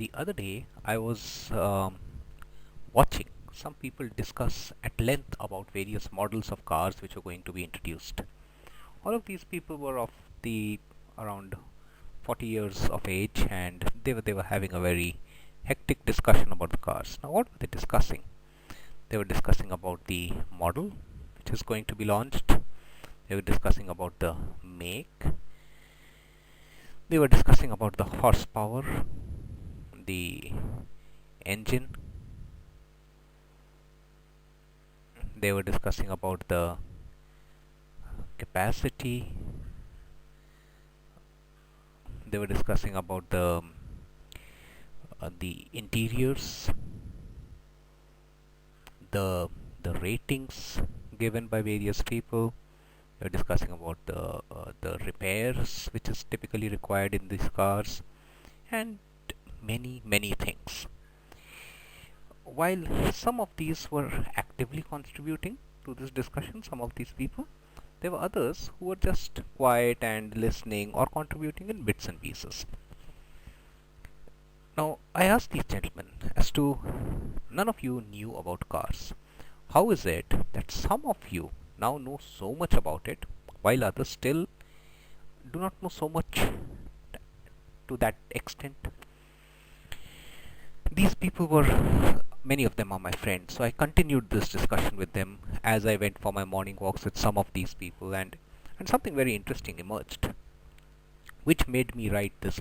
The other day, I was watching some people discuss at length about various models of cars which are going to be introduced. All of these people were of the around 40 years of age, and they were having a very hectic discussion about the cars. Now, what were they discussing? They were discussing about the model which is going to be launched. They were discussing about the make. They were discussing about the horsepower, the engine. They were discussing about the capacity. They were discussing about the interiors, the ratings given by various people. They were discussing about the repairs which is typically required in these cars, and many things. While some of these were actively contributing to this discussion, some of these people, there were others who were just quiet and listening or contributing in bits and pieces. Now, I asked these gentlemen as to none of you knew about cars. How is it that some of you now know so much about it, while others still do not know so much to that extent? These people were, many of them are my friends, so I continued this discussion with them as I went for my morning walks with some of these people, and something very interesting emerged, which made me write this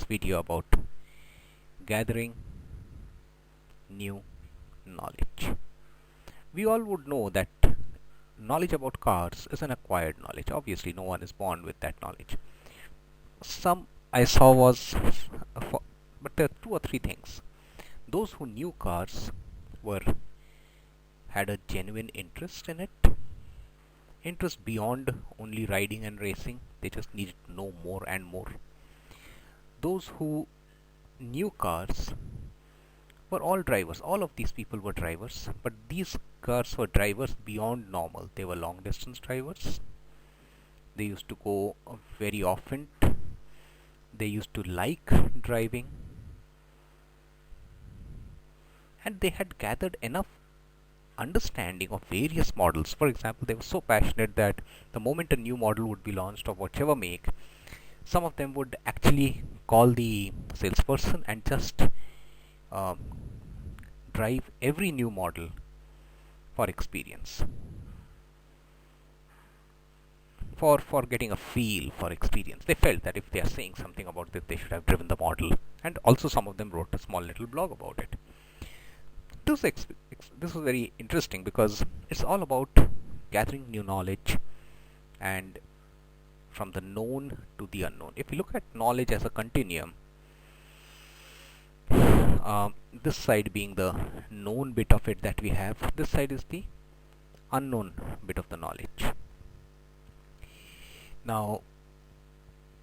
video about gathering new knowledge. We all would know that knowledge about cars is an acquired knowledge. Obviously, no one is born with that knowledge. Some I saw was, but there are two or three things. Those who knew cars had a genuine interest in it, interest beyond only riding and racing. They just needed to know more and more. Those who knew cars were all drivers. All of these people were drivers, but these cars were drivers beyond normal. They were long distance drivers. They used to go very often. They used to like driving, and they had gathered enough understanding of various models. For example, they were so passionate that the moment a new model would be launched of whichever make, some of them would actually call the salesperson and just drive every new model for experience, for getting a feel for experience. They felt that if they are saying something about it, they should have driven the model, and also some of them wrote a small little blog about it. This was very interesting because it's all about gathering new knowledge and from the known to the unknown. If you look at knowledge as a continuum, this side being the known bit of it that we have, this side is the unknown bit of the knowledge. Now,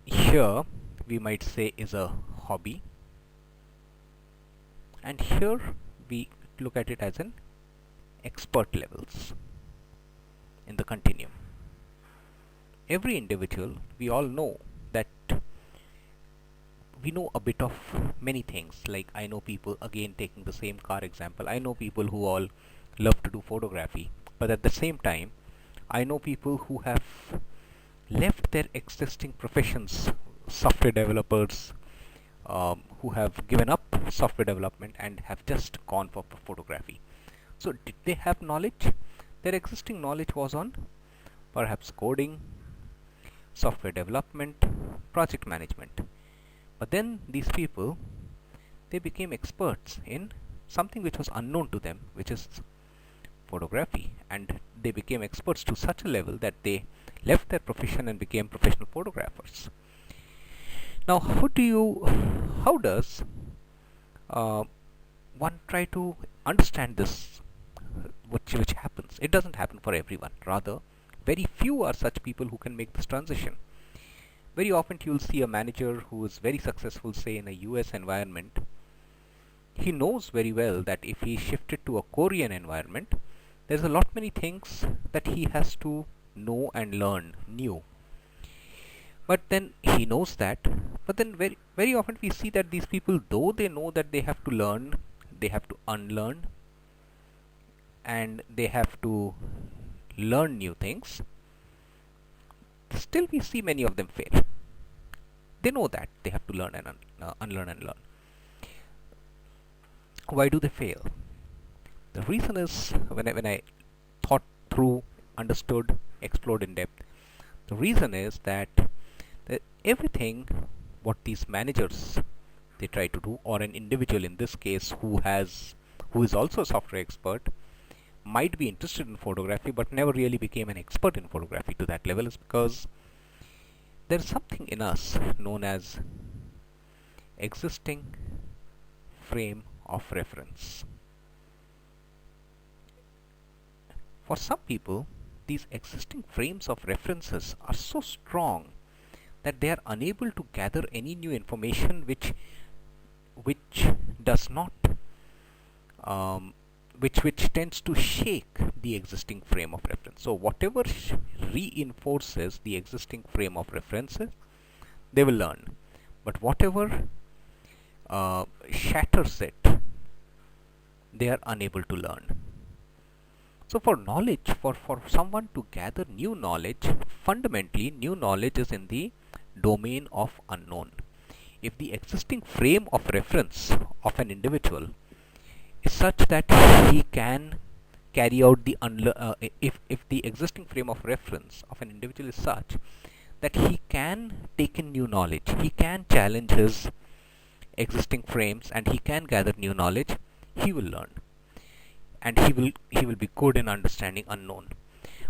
here we might say is a hobby, and here we look at it as an expert levels in the continuum. Every individual, we all know that we know a bit of many things. Like, I know people, again taking the same car example, I know people who all love to do photography, but at the same time I know people who have left their existing professions, software developers, who have given up software development and have just gone for photography. So did they have knowledge? Their existing knowledge was on perhaps coding, software development, project management. But then these people, they became experts in something which was unknown to them, which is photography, and they became experts to such a level that they left their profession and became professional photographers. Now, how does one try to understand this, which happens? It doesn't happen for everyone. Rather, very few are such people who can make this transition. Very often you'll see a manager who is very successful, say in a US environment. He knows very well that if he shifted to a Korean environment, there's a lot many things that he has to know and learn new. But then he knows that, But then very often we see that these people, though they know that they have to learn, they have to unlearn, and they have to learn new things, still we see many of them fail. They know that they have to learn and unlearn and learn. Why do they fail? The reason is, when I thought through, understood, explored in depth, the reason is that everything what these managers they try to do, or an individual in this case who is also a software expert, might be interested in photography but never really became an expert in photography to that level, is because there is something in us known as existing frame of reference. For some people, these existing frames of references are so strong that they are unable to gather any new information which does not which tends to shake the existing frame of reference. So whatever reinforces the existing frame of references, they will learn. But whatever shatters it, they are unable to learn. So for knowledge, for someone to gather new knowledge, fundamentally new knowledge is in the domain of unknown. If the existing frame of reference of an individual is such that he can carry out the if the existing frame of reference of an individual is such that he can take in new knowledge, he can challenge his existing frames and he can gather new knowledge, he will learn, and he will be good in understanding unknown.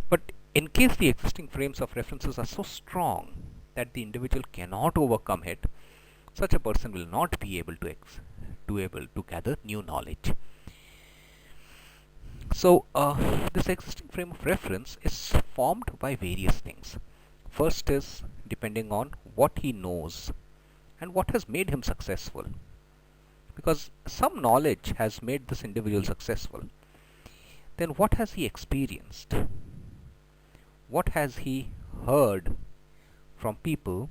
But in case the existing frames of references are so strong that the individual cannot overcome it, such a person will not be able to gather new knowledge. So this existing frame of reference is formed by various things. First is depending on what he knows and what has made him successful, because some knowledge has made this individual successful. Then what has he experienced? What has he heard from people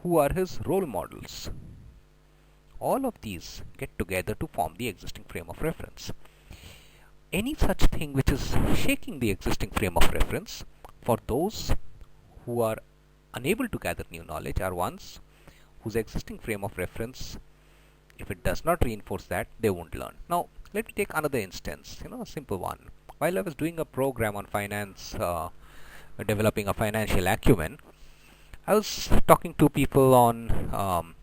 who are his role models? All of these get together to form the existing frame of reference. Any such thing which is shaking the existing frame of reference, for those who are unable to gather new knowledge, are ones whose existing frame of reference, if it does not reinforce that, they won't learn. Now let me take another instance, a simple one. While I was doing a program on finance, developing a financial acumen, I was talking to people on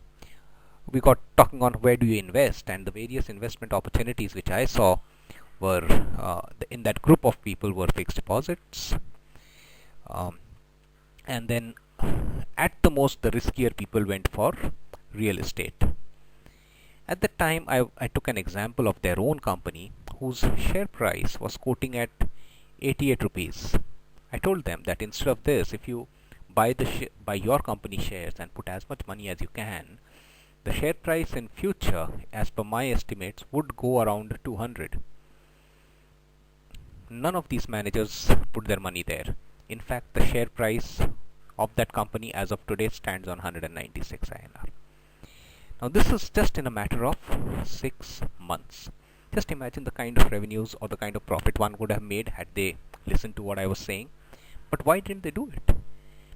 we got talking on where do you invest, and the various investment opportunities which I saw were in that group of people were fixed deposits, and then at the most the riskier people went for real estate. At the time I took an example of their own company whose share price was quoting at 88 rupees. I told them that instead of this, if you buy your company shares and put as much money as you can, the share price in future, as per my estimates, would go around 200. None of these managers put their money there. In fact, the share price of that company as of today stands on 196 INR. Now this is just in a matter of 6 months. Just imagine the kind of revenues or the kind of profit one would have made had they listened to what I was saying. But why didn't they do it?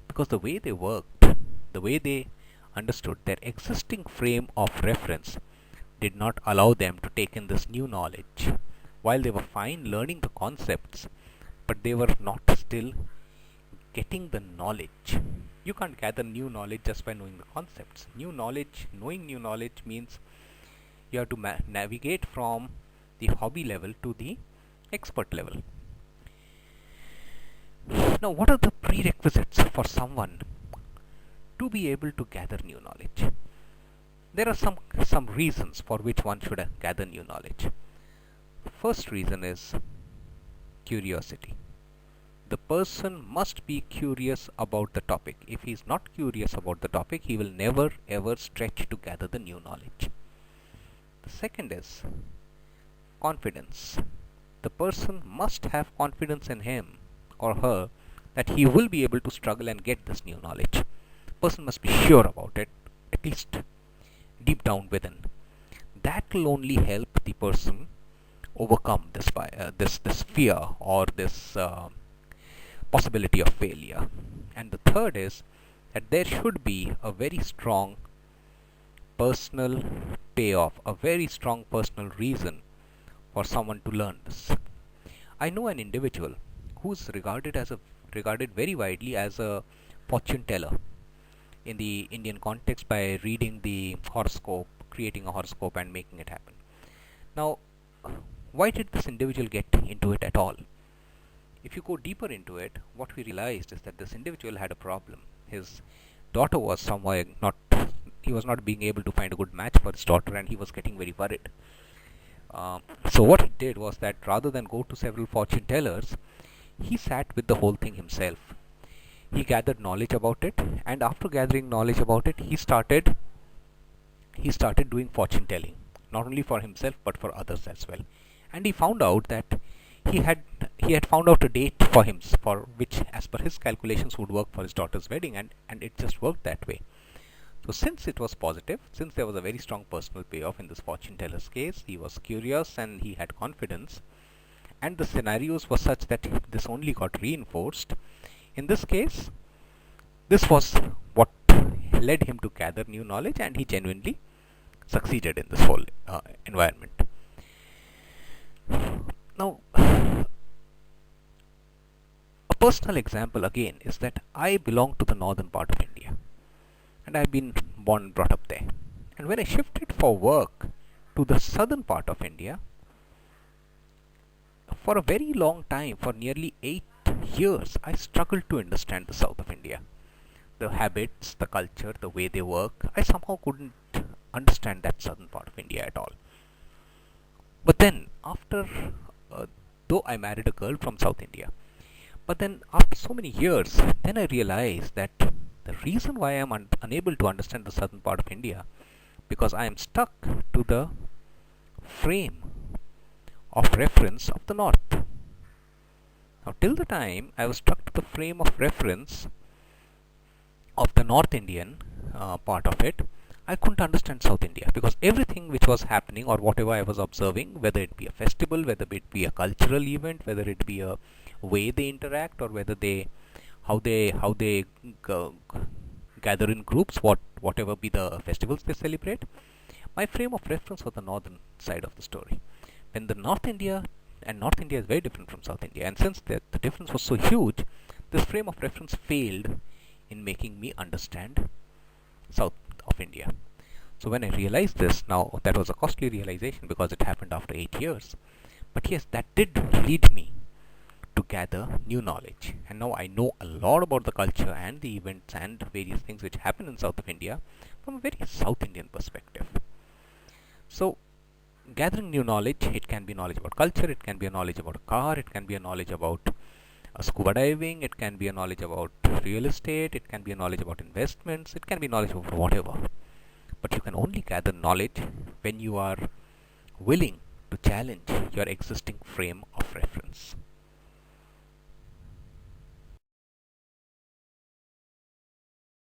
Because the way they worked, the way they understood, their existing frame of reference did not allow them to take in this new knowledge. While they were fine learning the concepts, but they were not still getting the knowledge. You can't gather new knowledge just by knowing the concepts. Knowing new knowledge means you have to navigate from the hobby level to the expert level. Now, what are the prerequisites for someone to be able to gather new knowledge? There are some reasons for which one should gather new knowledge. The first reason is curiosity. The person must be curious about the topic. If he is not curious about the topic, he will never ever stretch to gather the new knowledge. The second is confidence. The person must have confidence in him or her that he will be able to struggle and get this new knowledge. The person must be sure about it. at least deep down within, that will only help the person overcome this fear or this possibility of failure. And the third is that there should be a very strong personal payoff, a very strong personal reason for someone to learn this. I know an individual who's regarded very widely as a fortune teller in the Indian context by reading the horoscope, creating a horoscope and making it happen. Now, why did this individual get into it at all? If you go deeper into it, what we realized is that this individual had a problem. His daughter was somewhere not, he was not being able to find a good match for his daughter, and he was getting very worried. So what he did was that rather than go to several fortune tellers, he sat with the whole thing himself. He gathered knowledge about it, and after gathering knowledge about it, he started doing fortune telling, not only for himself but for others as well. And he found out that he had found out a date for him for which, as per his calculations, would work for his daughter's wedding, and it just worked that way. So since it was positive, since there was a very strong personal payoff in this fortune teller's case, he was curious and he had confidence, and the scenarios were such that this only got reinforced. In this case, this was what led him to gather new knowledge, and he genuinely succeeded in this whole environment. Now, a personal example again is that I belong to the northern part of India, and I've been born and brought up there. And when I shifted for work to the southern part of India, for a very long time, for nearly 8 years, I struggled to understand the south of India. The habits, the culture, the way they work, I somehow couldn't understand that southern part of India at all. But then, though I married a girl from South India, but then after so many years, then I realized that the reason why I am unable to understand the southern part of India, because I am stuck to the frame of reference of the north. Now, till the time I was stuck to the frame of reference of the North Indian part of it, I couldn't understand South India, because everything which was happening or whatever I was observing, whether it be a festival, whether it be a cultural event, whether it be a way they interact, or whether how they gather in groups, whatever be the festivals they celebrate, my frame of reference was the northern side of the story. When the North India is very different from South India, and since the difference was so huge, this frame of reference failed in making me understand South of India. So when I realized this, now that was a costly realization because it happened after 8 years. But yes, that did lead me to gather new knowledge. And now I know a lot about the culture and the events and various things which happen in South of India from a very South Indian perspective. So gathering new knowledge, it can be knowledge about culture, it can be a knowledge about a car, it can be a knowledge about scuba diving, it can be a knowledge about real estate, it can be a knowledge about investments, it can be knowledge about whatever. But you can only gather knowledge when you are willing to challenge your existing frame of reference.